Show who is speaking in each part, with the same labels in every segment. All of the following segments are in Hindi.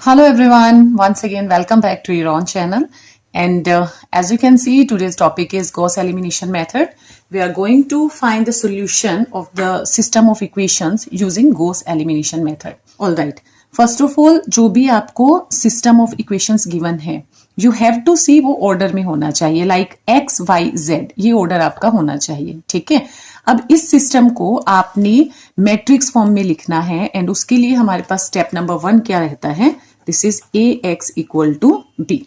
Speaker 1: Hello everyone, once again welcome back to your own channel and as you can see today's topic is Gauss elimination method. We are going to find the solution of the system of equations using Gauss elimination method. Alright, first of all जो भी आपको system of equations given है you have to see वो order में होना चाहिए like x, y, z ये order आपका होना चाहिए ठीक है। अब इस सिस्टम को आपने मैट्रिक्स फॉर्म में लिखना है एंड उसके लिए हमारे पास स्टेप नंबर 1 क्या रहता है, this is ax equal to b।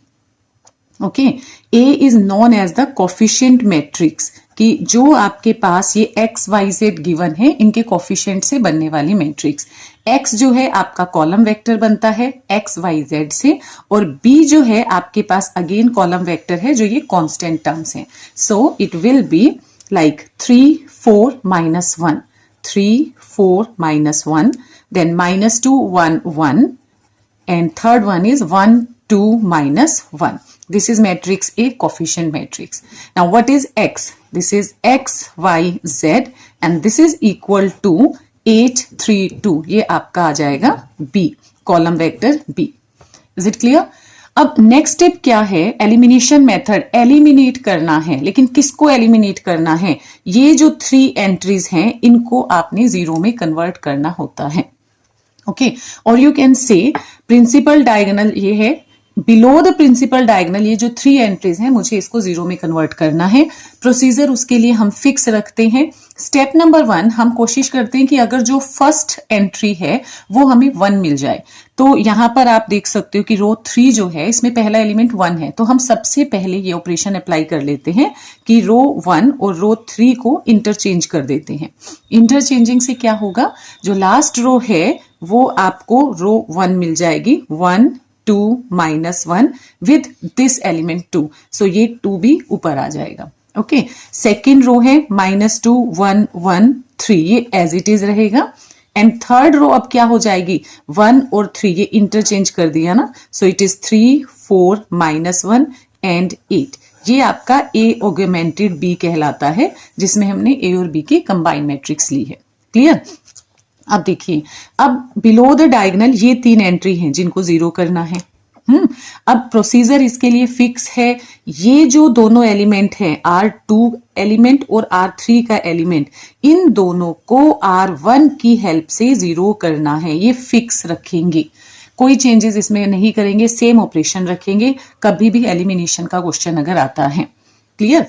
Speaker 1: Okay, a is known as the coefficient matrix कि जो आपके पास ये x y z गिवन है इनके कोफिशिएंट से बनने वाली मैट्रिक्स। x जो है आपका कॉलम वेक्टर बनता है x y z से और b जो है आपके पास अगेन कॉलम वेक्टर है जो ये कांस्टेंट टर्म्स हैं। सो it will B like 3 4 minus 1 3 4 minus 1 then minus 2 1 1 and third one is 1 2 minus 1. This is matrix A, coefficient matrix. Now what is x? This is x y z and this is equal to 8 3 2 ये आपका आ जाएगा B, column vector B. Is it clear? अब नेक्स्ट स्टेप क्या है, एलिमिनेशन मेथड। एलिमिनेट करना है, लेकिन किसको एलिमिनेट करना है, ये जो 3 एंट्रीज हैं इनको आपने जीरो में कन्वर्ट करना होता है। ओके, और you can say principal diagonal ये है, बिलो द प्रिंसिपल डायगोनल ये जो 3 एंट्रीज हैं मुझे इसको जीरो में कन्वर्ट करना है। प्रोसीजर उसके लिए हम फिक्स रखते हैं। स्टेप नंबर 1 हम कोशिश करते हैं कि अगर जो फर्स्ट एंट्री है वो हमें 1 मिल जाए। तो यहां पर आप देख सकते हो कि रो 3 जो है इसमें पहला एलिमेंट 1 है, तो हम सबसे पहले ये ऑपरेशन अप्लाई कर लेते हैं कि रो 1 और रो 3 को इंटरचेंज कर देते हैं। इंटरचेंजिंग से क्या होगा, जो लास्ट रो है वो आपको रो 1 मिल जाएगी, 1 2 minus 1 with this element 2, so ये 2 भी ऊपर आ जाएगा। ओके, सेकेंड रो है -2 1 1 3 ये एज इट इज रहेगा एंड थर्ड रो अब क्या हो जाएगी, 1 और 3 ये इंटरचेंज कर दिया ना, सो इट इज 3 4 -1 एंड 8। ये आपका A ऑगमेंटेड B कहलाता है जिसमें हमने A और B की कंबाइंड मैट्रिक्स ली है। क्लियर? अब देखिए, अब बिलो द डायगोनल ये 3 एंट्री हैं जिनको जीरो करना है। अब प्रोसीजर इसके लिए फिक्स है। ये जो दोनों एलिमेंट हैं R2 एलिमेंट और R3 का एलिमेंट, इन दोनों को R1 की हेल्प से जीरो करना है, ये फिक्स रखेंगे, कोई चेंजेस इसमें नहीं करेंगे, सेम ऑपरेशन रखेंगे कभी भी एलिमिनेशन का क्वेश्चन अगर आता है। क्लियर?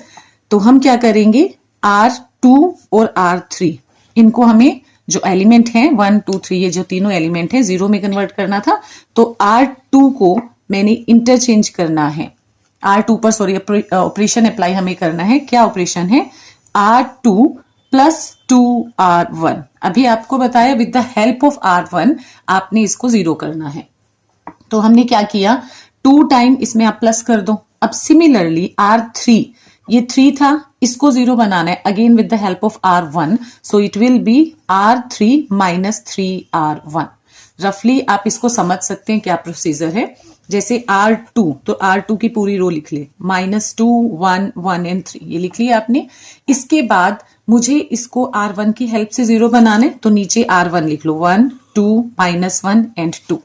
Speaker 1: तो हम क्या करेंगे, R2 और R3 इनको हमें जो एलिमेंट है 1 2 3 ये जो तीनों एलिमेंट है जीरो में कन्वर्ट करना था, तो R2 को मैंने इंटरचेंज करना है, R2 पर सॉरी ऑपरेशन अप्लाई हमें करना है। क्या ऑपरेशन है, R2 प्लस 2R1। अभी आपको बताया with the help of R1 आपने इसको जीरो करना है। तो हमने क्या किया, 2 टाइम इसमें आप प्लस कर दो। अब सिमिलरली R3 ये 3 था, इसको जीरो बनाना है again with the help of R1, so it will B R3 minus 3R1। रफली आप इसको समझ सकते हैं क्या प्रोसीजर है। जैसे R2 तो R2 की पूरी रो लिख ले, -2 1 1 एंड 3 ये लिख लिया आपने। इसके बाद मुझे इसको R1 की हेल्प से जीरो बनाना है, तो नीचे R1 लिख लो, 1 2 -1 एंड 2।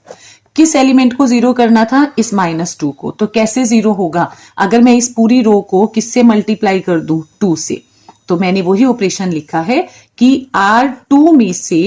Speaker 1: किस एलिमेंट को जीरो करना था, इस -2 को। तो कैसे जीरो होगा, अगर मैं इस पूरी रो को किससे मल्टीप्लाई कर दूं, 2 से, तो मैंने वही ऑपरेशन लिखा है कि R2 में से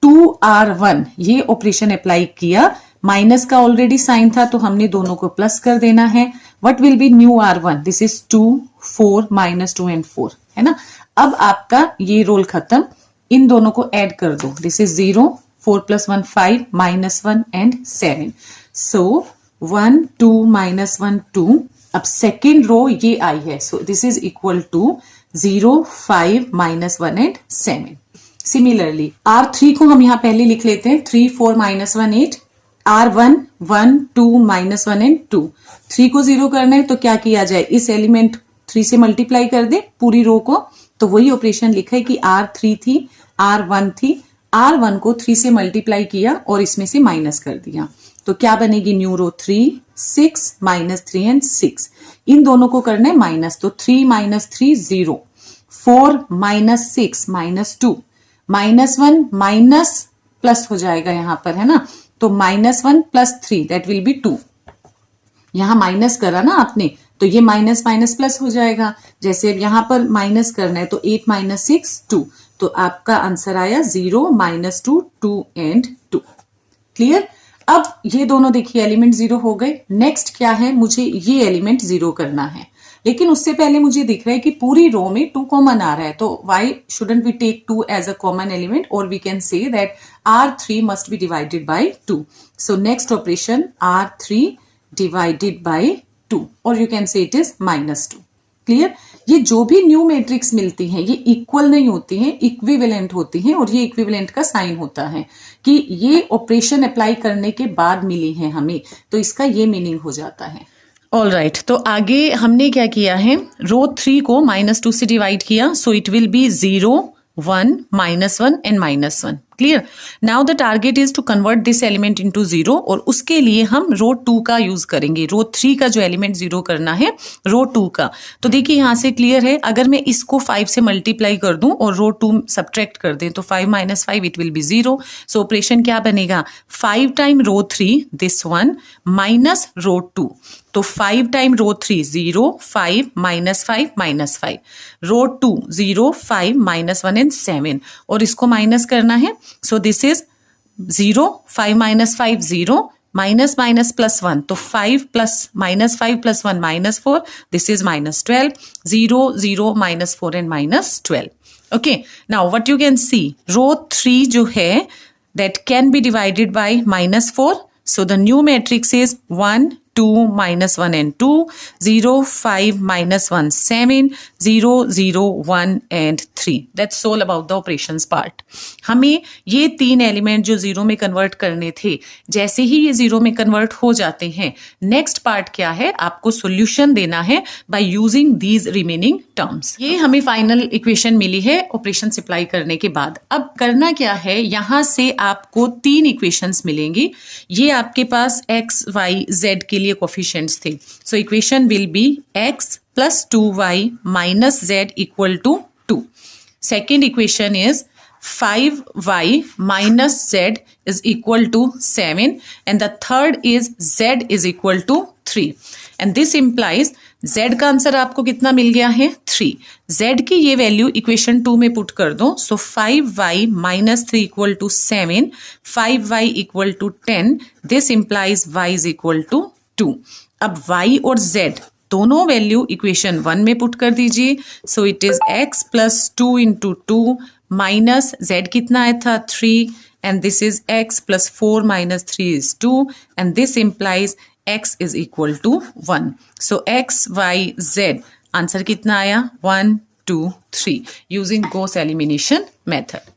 Speaker 1: 2R1 ये ऑपरेशन अप्लाई किया। माइनस का ऑलरेडी साइन था तो हमने दोनों को प्लस कर देना है। What will be new R1, this is 2 4 -2 and 4 है ना। अब आपका ये रोल खत्म, इन दोनों को ऐड कर दो, दिस इज 0 4 + 1 5 -1 एंड 7, सो 1 2 -1 2। अब सेकेंड रो ये आई है, so this is equal to 0 5 -1 and 7। Similarly R3 को हम यहां पहले लिख लेते हैं, 3 4 -1 8, R1 1 2 -1 एंड 2। 3 को जीरो करना है तो क्या किया जाए, इस एलिमेंट 3 से मल्टीप्लाई कर दे पूरी रो को, तो वही ऑपरेशन लिखा है कि R3 थी R1 थी, R1 को 3 से मल्टीप्लाई किया और इसमें से माइनस कर दिया, तो क्या बनेगी न्यू रो 3 6 -3 एंड 6। इन दोनों को करना है माइनस, तो 3 - 3 0, 4 -6 -2, -1 माइनस प्लस हो जाएगा यहां पर है ना, तो -1 + 3 दैट विल बी 2। यहां माइनस करा ना आपने, तो ये माइनस माइनस प्लस हो जाएगा। जैसे अब यहां पर माइनस करना है तो 8 - 6 2, तो आपका आंसर आया 0 -2 2 एंड 2। क्लियर। अब ये दोनों देखिए एलिमेंट 0 हो गए। नेक्स्ट क्या है, मुझे ये एलिमेंट 0 करना है, लेकिन उससे पहले मुझे दिख रहा है कि पूरी रो में 2 कॉमन आ रहा है, तो why shouldn't we take 2 as a common element, और we can say that R3 must be divided by 2। So next operation R3 divided by 2, और you can say it is -2। Clear. ये जो भी न्यू मैट्रिक्स मिलती हैं ये इक्वल नहीं होती हैं, इक्विवेलेंट होती हैं, और ये इक्विवेलेंट का साइन होता है कि ये ऑपरेशन अप्लाई करने के बाद मिली है हमें, तो इसका ये मीनिंग हो जाता है। ऑल राइट, तो आगे हमने क्या किया है, रो 3 को -2 से डिवाइड किया, so it will be 0 1 -1 and -1। Clear. Now the target is to convert this element into 0, और उसके लिए हम रो 2 का यूज करेंगे। रो 3 का जो एलिमेंट 0 करना है, रो 2 का। तो देखिए यहां से क्लियर है, अगर मैं इसको 5 से मल्टीप्लाई कर दूं और रो 2 सब्ट्रैक्ट कर दें तो 5 - 5 it will be 0। So operation क्या बनेगा, 5 time row 3 this one minus row 2, तो 5 टाइम रो 3 0 5 -5 -5, रो 2 0 5 -1 एंड 7, और इसको माइनस करना है। So this is 0 5 - 5 0 minus minus plus 1, तो 5 + -5 + 1 -4, this is -12, 0 0 -4 and -12। Okay, now what you can see, row 3 जो है that can be divided by -4. So the new matrix is 1 2 -1 and 2, 0 5 -1 7, 0 0 1 and 3. That's all about the operations part. हमें ये 3 एलिमेंट जो 0 में कन्वर्ट करने थे, जैसे ही ये 0 में कन्वर्ट हो जाते हैं, नेक्स्ट पार्ट क्या है, आपको सोल्यूशन देना है by using these remaining terms. ये हमें फाइनल इक्वेशन मिली है ऑपरेशन अप्लाई करने के बाद। अब करना क्या है, यहां से आपको 3 इक्वेशंस मिलेंगी। ये आपके पास x y z के लिए कोफिशिएंट्स थे, so equation will be x + 2y - z = 2। Second equation is 5y - z is equal to 7, and the third is z is equal to 3, and this implies z का आंसर आपको कितना मिल गया है, 3। z की ये वैल्यू इक्वेशन 2 में पुट कर दो, सो 5y - 3 = 7, 5y = 10, this implies y is equal to 2। अब y और z दोनों वैल्यू इक्वेशन 1 में पुट कर दीजिए, so it is x + 2 × 2 minus z कितना आया था, 3, and this is x + 4 - 3 is 2, and this implies x is equal to 1. So x, y, z answer कितना आया, 1 2 3 using Gauss elimination method.